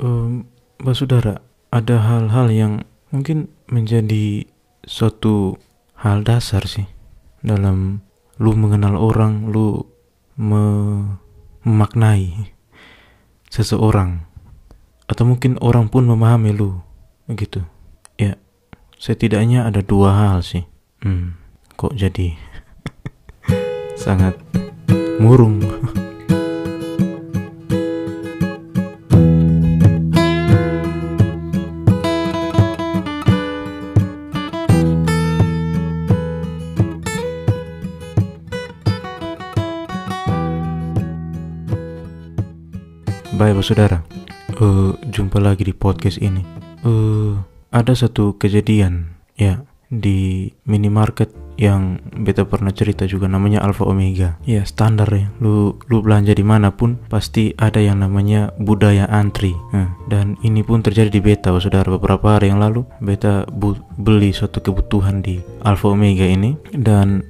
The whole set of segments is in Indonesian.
Mbak Saudara, ada hal-hal yang mungkin menjadi suatu hal dasar sih dalam lu mengenal orang, lu memaknai seseorang, atau mungkin orang pun memahami lu, begitu. Ya, setidaknya ada dua hal sih. Kok jadi sangat murung. Baik, saudara, jumpa lagi di podcast ini. Ada satu kejadian ya di minimarket yang beta pernah cerita juga, namanya Alfa Omega. Ya, standar ya. Lu belanja dimanapun pasti ada yang namanya budaya antri. Dan ini pun terjadi di beta, saudara. Beberapa hari yang lalu beta beli suatu kebutuhan di Alfa Omega ini, dan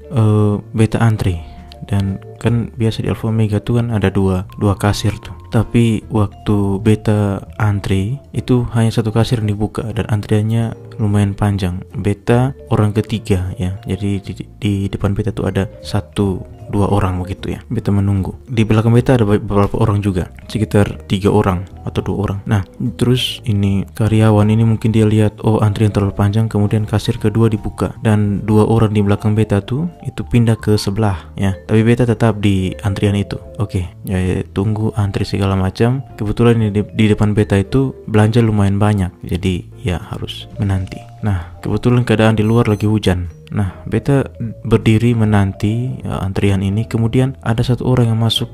beta antri. Dan kan biasa di Alfa Omega tuh kan ada dua kasir tuh. Tapi waktu beta antri itu hanya satu kasir yang dibuka dan antriannya lumayan panjang. Beta orang ketiga ya. Jadi di depan beta tuh ada 1-2 orang begitu ya. Beta menunggu. Di belakang beta ada beberapa orang juga, sekitar 3 orang atau 2 orang. Nah, terus ini karyawan ini mungkin dia lihat antrian terlalu panjang, kemudian kasir kedua dibuka dan 2 orang di belakang beta tuh itu pindah ke sebelah ya. Tapi beta tetap di antrian itu. Oke, ya tunggu antri segala macam. Kebetulan di depan beta itu belanja lumayan banyak, jadi ya harus menanti. Nah, kebetulan keadaan di luar lagi hujan. Nah, beta berdiri menanti antrian ini. Kemudian ada satu orang yang masuk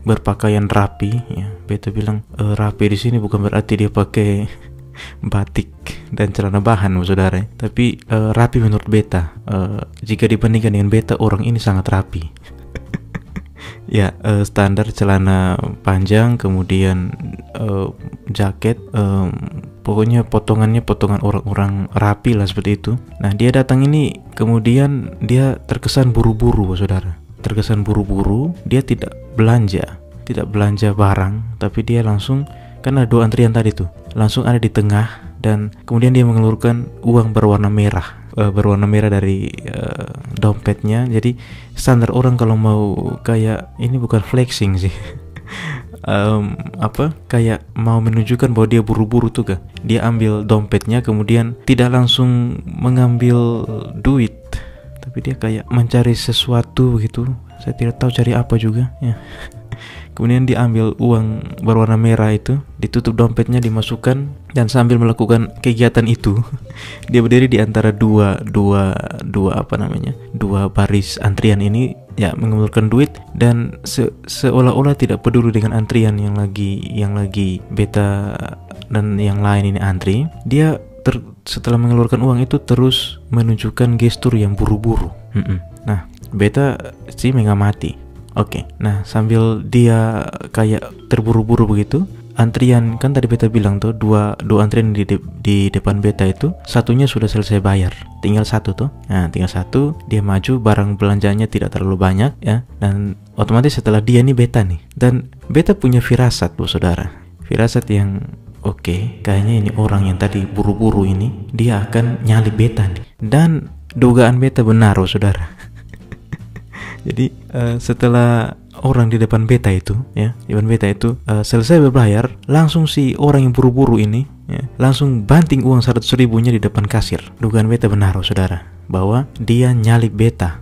berpakaian rapi ya. Beta bilang rapi di sini bukan berarti dia pakai batik dan celana bahan, saudara. Tapi rapi menurut beta. Jika dibandingkan dengan beta, orang ini sangat rapi. Ya, standar celana panjang, kemudian jaket, pokoknya potongan orang-orang rapi lah, seperti itu. Nah, dia datang ini, kemudian dia terkesan buru-buru, saudara. Terkesan buru-buru, dia tidak belanja barang, tapi dia langsung, kan ada 2 antrian tadi tuh, langsung ada di tengah, dan kemudian dia mengeluarkan uang berwarna merah dari dompetnya. Jadi standar orang kalau mau kayak ini, bukan flexing sih. Kayak mau menunjukkan bahwa dia buru-buru tuh, dia ambil dompetnya, kemudian tidak langsung mengambil duit, tapi dia kayak mencari sesuatu gitu. Saya tidak tahu cari apa juga ya. Kemudian diambil uang berwarna merah itu, ditutup dompetnya, dimasukkan, dan sambil melakukan kegiatan itu dia berdiri di antara dua baris antrian ini ya, mengeluarkan duit, dan seolah-olah tidak peduli dengan antrian yang lagi beta dan yang lain ini antri. Dia setelah mengeluarkan uang itu terus menunjukkan gestur yang buru-buru. Nah, beta sih mengamati. Oke, nah sambil dia kayak terburu-buru begitu, antrian kan tadi beta bilang tuh dua antrian di depan beta itu, satunya sudah selesai bayar, tinggal satu tuh. Nah, tinggal satu, dia maju, barang belanjanya tidak terlalu banyak ya, dan otomatis setelah dia nih beta nih, dan beta punya firasat, saudara, firasat yang oke, kayaknya ini orang yang tadi buru-buru ini dia akan nyalip beta nih, dan dugaan beta benar, saudara. Jadi setelah orang di depan beta itu selesai berbayar, langsung si orang yang buru-buru ini ya, langsung banting uang 100.000 di depan kasir. Dugaan beta benar, saudara, bahwa dia nyalip beta.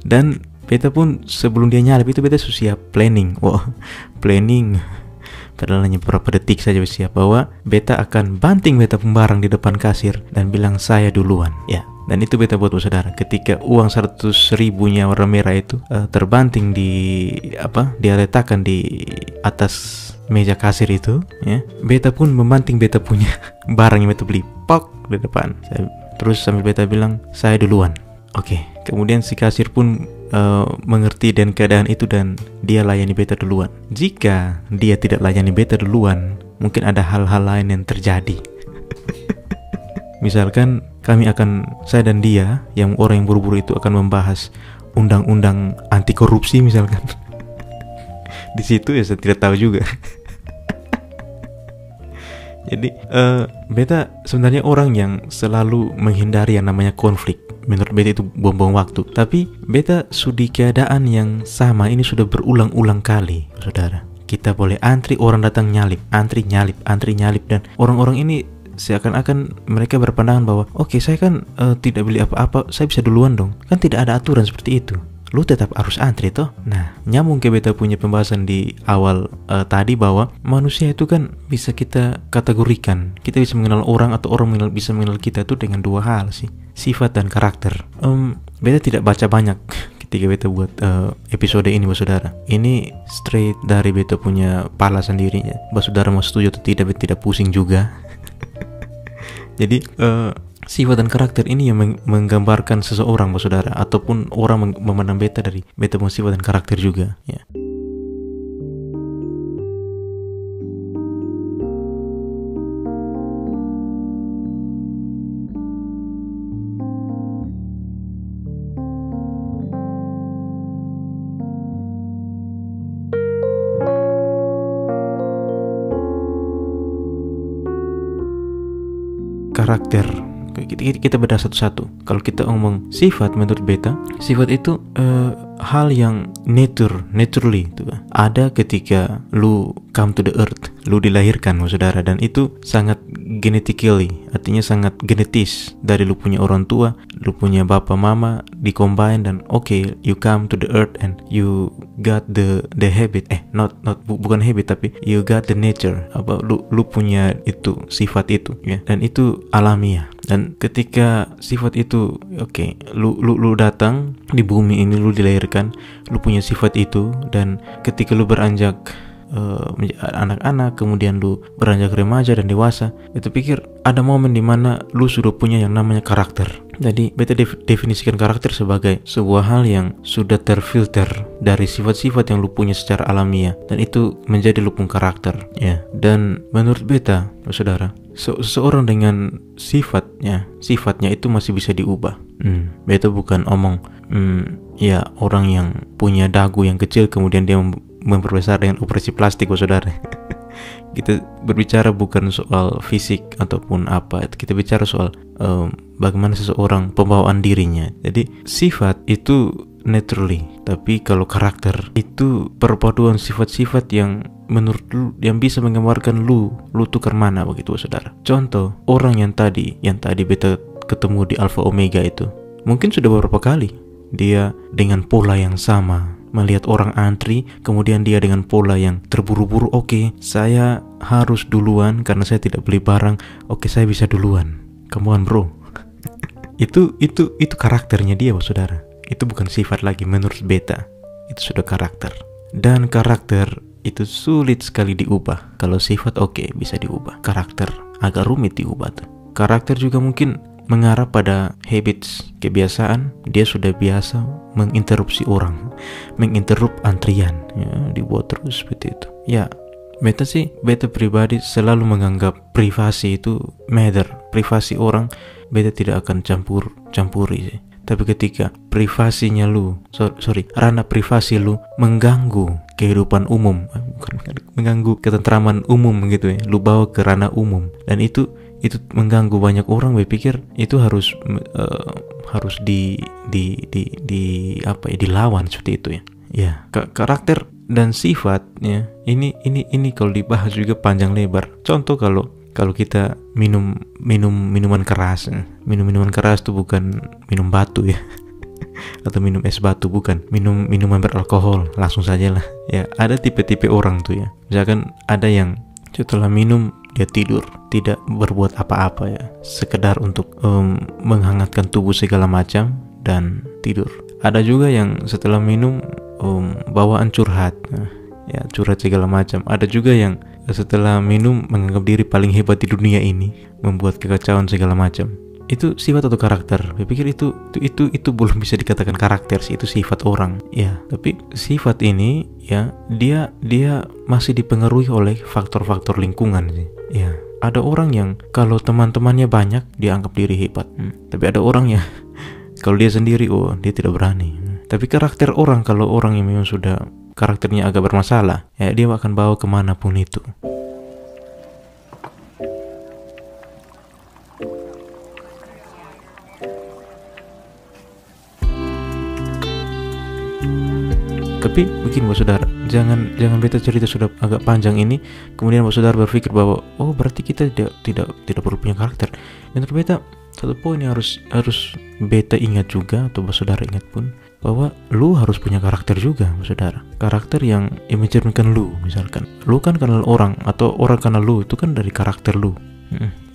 Dan beta pun sebelum dia nyalip itu beta sudah siap planning. Padahal hanya beberapa detik saja siap bahwa beta akan banting beta pembarang di depan kasir dan bilang saya duluan ya. Dan itu beta buat, saudara. Ketika uang 100.000-nya warna merah itu terbanting dia letakkan di atas meja kasir itu ya, beta pun membanting beta punya barang yang beta beli pok di depan. Terus sambil beta bilang saya duluan. Oke. Kemudian si kasir pun mengerti dan keadaan itu, dan dia layani beta duluan. Jika dia tidak layani beta duluan, mungkin ada hal-hal lain yang terjadi. Misalkan saya dan dia, yang orang yang buru-buru itu, akan membahas undang-undang anti korupsi misalkan. Di situ ya saya tidak tahu juga. Jadi beta sebenarnya orang yang selalu menghindari yang namanya konflik. Menurut beta itu buang-buang waktu. Tapi beta sudi keadaan yang sama ini sudah berulang-ulang kali, saudara. Kita boleh antri, orang datang nyalip, antri nyalip, dan orang-orang ini seakan-akan mereka berpandangan bahwa oke, saya kan tidak beli apa-apa, saya bisa duluan dong. Kan tidak ada aturan seperti itu. Lu tetap harus antri toh. Nah, nyambung ke beta punya pembahasan di awal tadi bahwa manusia itu kan bisa kita kategorikan. Kita bisa mengenal orang atau orang bisa mengenal kita itu dengan dua hal sih, sifat dan karakter. Beta tidak baca banyak ketika beta buat episode ini, saudara. Ini straight dari beta punya pala sendirinya. Saudara mau setuju atau tidak, beta tidak pusing juga. Jadi sifat dan karakter ini yang menggambarkan seseorang, saudara, ataupun orang memandang beta dari beta punya sifat dan karakter juga, ya. Karakter kita bedah satu-satu. Kalau kita ngomong sifat, menurut beta, sifat itu hal yang naturally itu ada ketika lu come to the earth, lu dilahirkan, saudara, dan itu sangat genetically, artinya sangat genetis dari lu punya orang tua, lu punya bapak mama di-combine, dan you come to the earth and you got the habit, bukan habit, tapi you got the nature, lu punya itu, sifat itu, ya, dan itu alamiah. Dan ketika sifat itu lu datang di bumi ini, lu dilahirkan, lu punya sifat itu, dan ketika lu beranjak anak-anak, kemudian lu beranjak remaja dan dewasa, itu pikir ada momen dimana lu sudah punya yang namanya karakter. Jadi beta definisikan karakter sebagai sebuah hal yang sudah terfilter dari sifat-sifat yang lu punya secara alamiah, dan itu menjadi lu punya karakter, ya. Dan menurut beta, saudara, seseorang dengan sifatnya itu masih bisa diubah. Beta bukan omong ya orang yang punya dagu yang kecil kemudian dia memperbesar dengan operasi plastik, saudara. Kita berbicara bukan soal fisik ataupun apa, kita bicara soal bagaimana seseorang pembawaan dirinya. Jadi sifat itu naturally, tapi kalau karakter itu perpaduan sifat-sifat yang menurut lu yang bisa menggambarkan lu tukar mana, begitu, saudara. Contoh, orang yang tadi beta ketemu di Alpha Omega itu, mungkin sudah beberapa kali dia dengan pola yang sama melihat orang antri, kemudian dia dengan pola yang terburu-buru, saya harus duluan karena saya tidak beli barang, saya bisa duluan, come on bro. itu karakternya dia, saudara. Itu bukan sifat lagi menurut beta, itu sudah karakter. Dan karakter itu sulit sekali diubah. Kalau sifat bisa diubah, karakter agak rumit diubah tuh. Karakter juga mungkin mengarah pada habits, kebiasaan. Dia sudah biasa menginterupsi orang, menginterup antrian, ya, dibuat terus seperti itu. Ya, beta pribadi selalu menganggap privasi itu matter. Privasi orang beta tidak akan campuri sih. Tapi ketika privasinya ranah privasi lu mengganggu kehidupan umum, bukan mengganggu ketentraman umum gitu ya, lu bawa ke ranah umum, dan itu mengganggu banyak orang, berpikir itu harus dilawan seperti itu, ya. Ya, karakter dan sifatnya ini kalau dibahas juga panjang lebar. Contoh, kalau kita minum minuman keras, minuman keras itu bukan minum batu, ya, atau minum es batu, bukan minuman beralkohol, langsung saja lah, ya. Ada tipe-tipe orang tuh, ya. Misalkan ada yang setelah minum dia tidur, tidak berbuat apa-apa, ya, sekedar untuk menghangatkan tubuh segala macam dan tidur. Ada juga yang setelah minum bawaan curhat, ya, curhat segala macam. Ada juga yang setelah minum menganggap diri paling hebat di dunia ini, membuat kekacauan segala macam. Itu sifat atau karakter? Saya pikir itu belum bisa dikatakan karakter sih, itu sifat orang, ya. Tapi sifat ini, ya, dia masih dipengaruhi oleh faktor-faktor lingkungan sih, ya. Ada orang yang kalau teman-temannya banyak dia anggap diri hebat, tapi ada orang yang kalau dia sendiri dia tidak berani. Tapi karakter orang, kalau orang yang memang sudah karakternya agak bermasalah, ya, dia akan bawa kemanapun itu. Tapi begini Pak Saudara, jangan beta cerita sudah agak panjang ini kemudian Pak Saudara berpikir bahwa oh berarti kita tidak perlu punya karakter. Menurut beta satu poin yang harus beta ingat juga, atau Pak Saudara ingat pun, bahwa lu harus punya karakter juga Pak Saudara. Karakter yang mencerminkan lu. Misalkan lu kan kenal orang, atau orang kenal lu, itu kan dari karakter lu.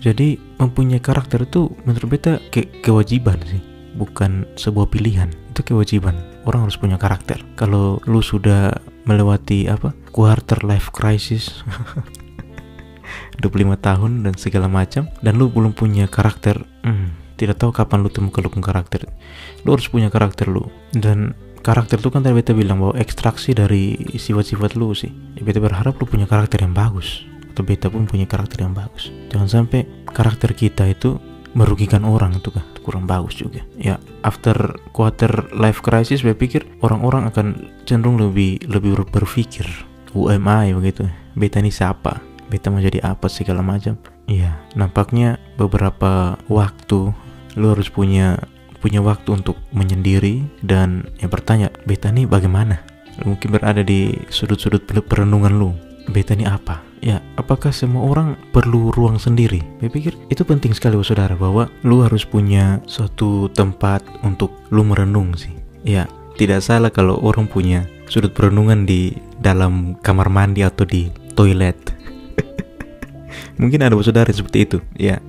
Jadi mempunyai karakter itu menurut beta kewajiban sih, bukan sebuah pilihan. Itu kewajiban. Orang harus punya karakter. Kalau lu sudah melewati quarter life crisis 25 tahun dan segala macam, dan lu belum punya karakter, tidak tahu kapan lu temukan lu punya karakter. Lu harus punya karakter lu. Dan karakter itu kan tadi beta bilang bahwa ekstraksi dari sifat-sifat lu sih. Beta berharap lu punya karakter yang bagus, atau beta pun punya karakter yang bagus. Jangan sampai karakter kita itu merugikan orang, itu kan kurang bagus juga. Ya, after quarter life crisis, saya pikir orang-orang akan cenderung lebih berpikir, who am I, begitu. Beta ini siapa? Beta mau jadi apa segala macam. Iya, nampaknya beberapa waktu lu harus punya waktu untuk menyendiri dan bertanya, beta ini bagaimana? Lu mungkin berada di sudut-sudut perenungan lu. Beta ini apa? Ya, apakah semua orang perlu ruang sendiri? Saya pikir itu penting sekali Saudara, bahwa lu harus punya suatu tempat untuk lu merenung sih. Ya, tidak salah kalau orang punya sudut perenungan di dalam kamar mandi atau di toilet. Mungkin ada saudara seperti itu. Ya,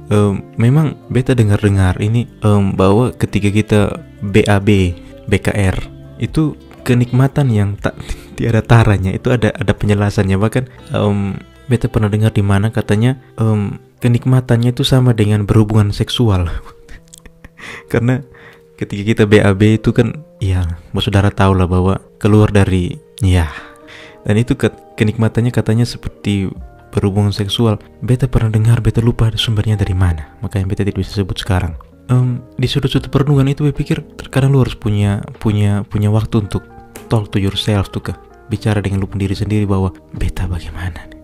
memang beta dengar ini bahwa ketika kita BAB, BKR itu kenikmatan yang tak tiada taranya. Itu ada penjelasannya. Bahkan beta pernah dengar di mana katanya kenikmatannya itu sama dengan berhubungan seksual. Karena ketika kita BAB itu kan, ya, saudara tahu lah bahwa keluar dari, ya, dan itu kenikmatannya katanya seperti berhubungan seksual. Beta pernah dengar, beta lupa sumbernya dari mana, makanya beta tidak bisa sebut sekarang. Di sudut-sudut perenungan itu beta pikir terkadang lu harus punya waktu untuk talk to yourself tuh, bicara dengan lu sendiri bahwa beta bagaimana nih.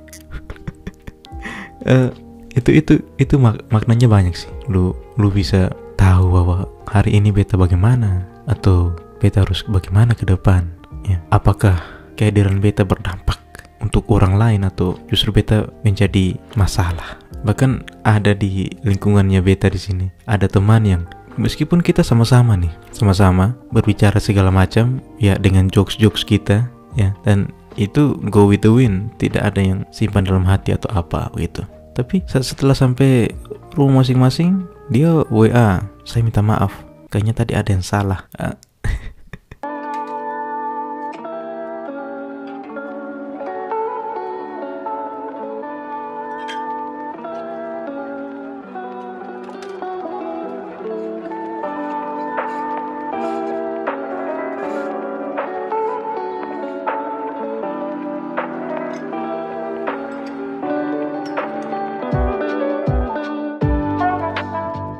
itu maknanya banyak sih. Lu bisa tahu bahwa hari ini beta bagaimana, atau beta harus bagaimana ke depan, ya. Apakah kehadiran beta berdampak untuk orang lain, atau justru beta menjadi masalah? Bahkan ada di lingkungannya beta di sini ada teman yang meskipun kita sama-sama berbicara segala macam, ya, dengan jokes kita, ya, dan itu go with the wind, tidak ada yang simpan dalam hati atau apa gitu. Tapi setelah sampai rumah masing-masing, dia WA, saya minta maaf, kayaknya tadi ada yang salah.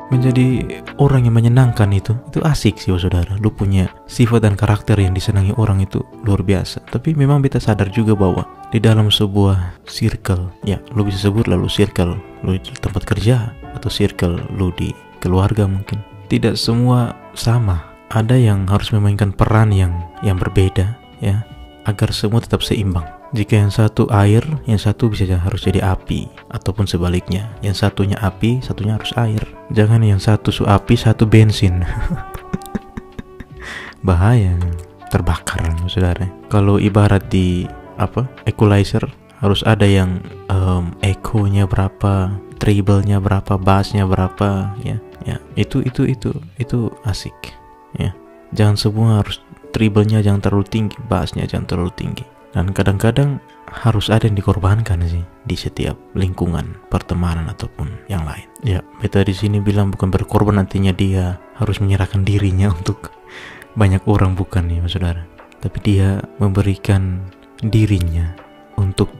Menjadi orang yang menyenangkan itu asik sih saudara. Lu punya sifat dan karakter yang disenangi orang itu luar biasa. Tapi memang beta sadar juga bahwa di dalam sebuah circle, ya, lu bisa sebut lalu circle lu di tempat kerja, atau circle lu di keluarga, mungkin tidak semua sama. Ada yang harus memainkan peran yang berbeda, ya, agar semua tetap seimbang. Jika yang satu air, yang satu harus jadi api, ataupun sebaliknya, yang satunya api, satunya harus air. Jangan yang satu api, satu bensin. Bahaya, terbakar saudara. Kalau ibarat di equalizer, harus ada yang echo-nya berapa, treble-nya berapa, bass-nya berapa, ya. Itu asik, ya. Jangan semua harus treble-nya jangan terlalu tinggi, bass-nya jangan terlalu tinggi. Dan kadang-kadang harus ada yang dikorbankan sih di setiap lingkungan pertemanan ataupun yang lain. Ya, beta di sini bilang bukan berkorban, nantinya dia harus menyerahkan dirinya untuk banyak orang, bukan ya saudara. Tapi dia memberikan dirinya untuk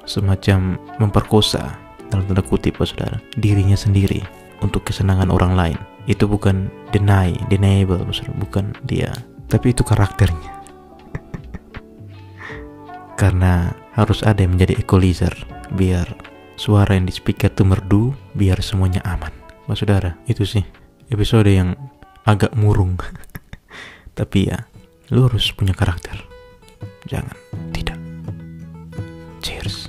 semacam memperkosa, dalam tanda kutip saudara, dirinya sendiri untuk kesenangan orang lain. Itu bukan deniable saudara, bukan dia, tapi itu karakternya. Karena harus ada yang menjadi equalizer, biar suara yang di speaker itu merdu, biar semuanya aman. Saudara, itu sih episode yang agak murung. Tapi ya, lu harus punya karakter. Jangan, tidak. Cheers.